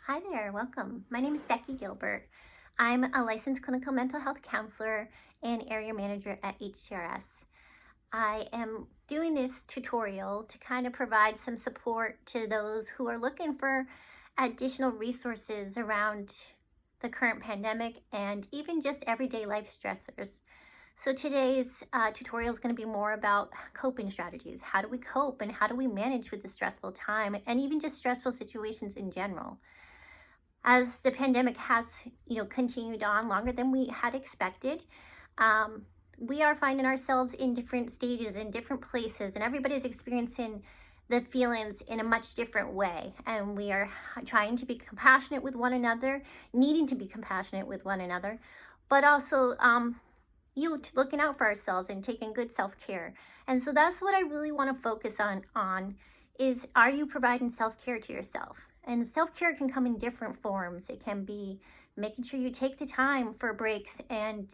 Hi there, welcome. My name is Becky Gilbert. I'm a licensed clinical mental health counselor and area manager at HCRS. I am doing this tutorial to kind of provide some support to those who are looking for additional resources around the current pandemic and even just everyday life stressors. So today's tutorial is going to be more about coping strategies. How do we cope and how do we manage with the stressful time and even just stressful situations in general? As the pandemic has, continued on longer than we had expected, um, we are finding ourselves in different stages, in different places, and everybody's experiencing the feelings in a much different way. And we are trying to be compassionate with one another, needing to be compassionate with one another, but also looking out for ourselves and taking good self-care. And so that's what I really want to focus on is, are you providing self-care to yourself? And self-care can come in different forms. It can be making sure you take the time for breaks and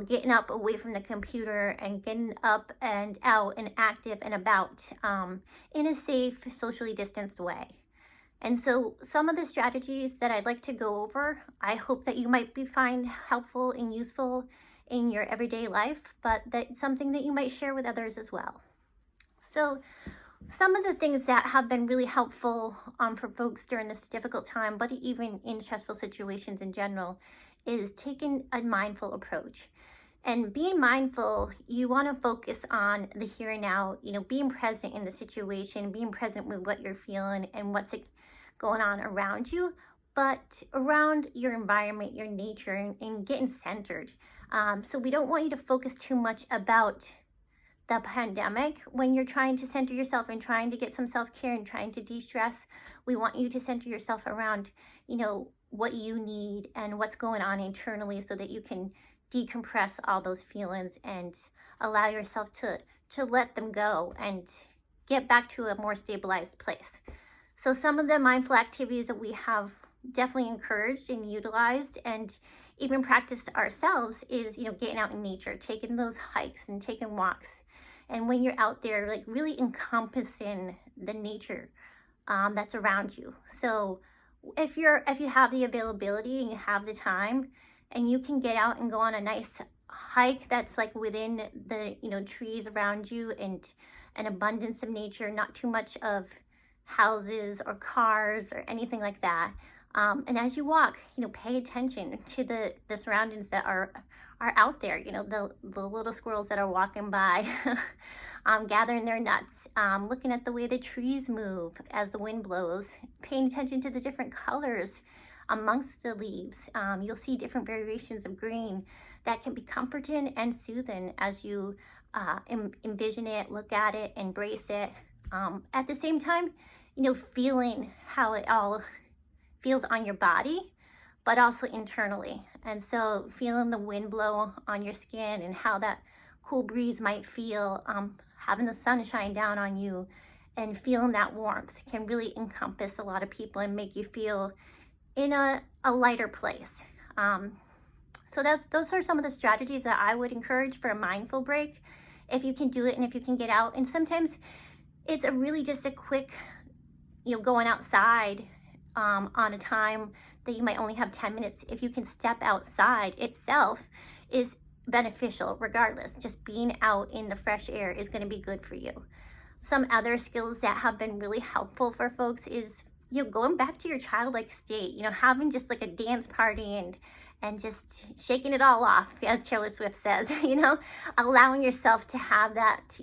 getting up away from the computer and getting up and out and active and about in a safe, socially distanced way. And so some of the strategies that I'd like to go over, I hope that you might find helpful and useful in your everyday life, but that's something that you might share with others as well. So some of the things that have been really helpful for folks during this difficult time, but even in stressful situations in general, is taking a mindful approach. And being mindful, you want to focus on the here and now, being present in the situation, being present with what you're feeling and what's going on around you, but around your environment, your nature, and getting centered. So we don't want you to focus too much about the pandemic when you're trying to center yourself and trying to get some self-care and trying to de-stress. We want you to center yourself around, what you need and what's going on internally so that you can decompress all those feelings and allow yourself to let them go and get back to a more stabilized place. So some of the mindful activities that we have definitely encouraged and utilized and even practiced ourselves is, getting out in nature, taking those hikes and taking walks. And when you're out there, like really encompassing the nature that's around you. So if you have the availability and you have the time and you can get out and go on a nice hike that's like within the trees around you and an abundance of nature, not too much of houses or cars or anything like that. And as you walk, pay attention to the surroundings that are out there, the little squirrels that are walking by, gathering their nuts, looking at the way the trees move as the wind blows, paying attention to the different colors amongst the leaves. You'll see different variations of green that can be comforting and soothing as you envision it, look at it, embrace it. At the same time, feeling how it all feels on your body, but also internally. And so feeling the wind blow on your skin and how that cool breeze might feel, having the sun shine down on you and feeling that warmth can really encompass a lot of people and make you feel in a lighter place. So those are some of the strategies that I would encourage for a mindful break, if you can do it and if you can get out. And sometimes it's just a quick, going outside on a time that you might only have 10 minutes. If you can step outside itself is beneficial regardless. Just being out in the fresh air is going to be good for you. Some other skills that have been really helpful for folks is, going back to your childlike state, having just like a dance party and just shaking it all off, as Taylor Swift says, allowing yourself to have that,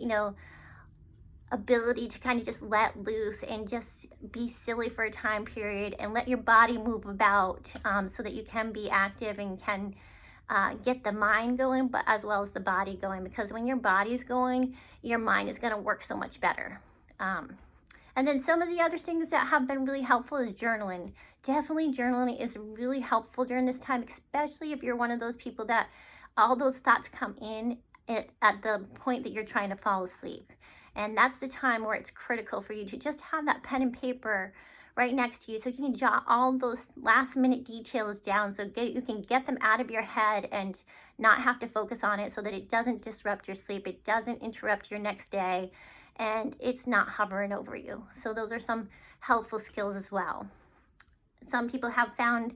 ability to kind of just let loose and just be silly for a time period and let your body move about, so that you can be active and can get the mind going, but as well as the body going, because when your body's going, your mind is going to work so much better. And then some of the other things that have been really helpful is journaling. Definitely journaling is really helpful during this time, especially if you're one of those people that all those thoughts come in at the point that you're trying to fall asleep. And that's the time where it's critical for you to just have that pen and paper right next to you so you can jot all those last minute details down so you can get them out of your head and not have to focus on it, so that it doesn't disrupt your sleep, it doesn't interrupt your next day, and it's not hovering over you. So those are some helpful skills as well. some people have found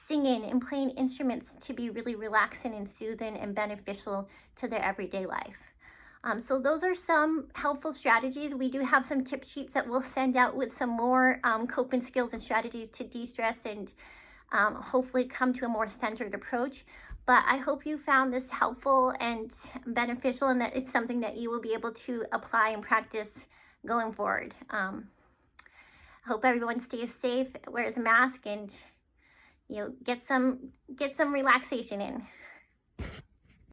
singing and playing instruments to be really relaxing and soothing and beneficial to their everyday life. So those are some helpful strategies. We do have some tip sheets that we'll send out with some more coping skills and strategies to de-stress and hopefully come to a more centered approach. But I hope you found this helpful and beneficial, and that it's something that you will be able to apply and practice going forward. Hope everyone stays safe, wears a mask, and get some relaxation in.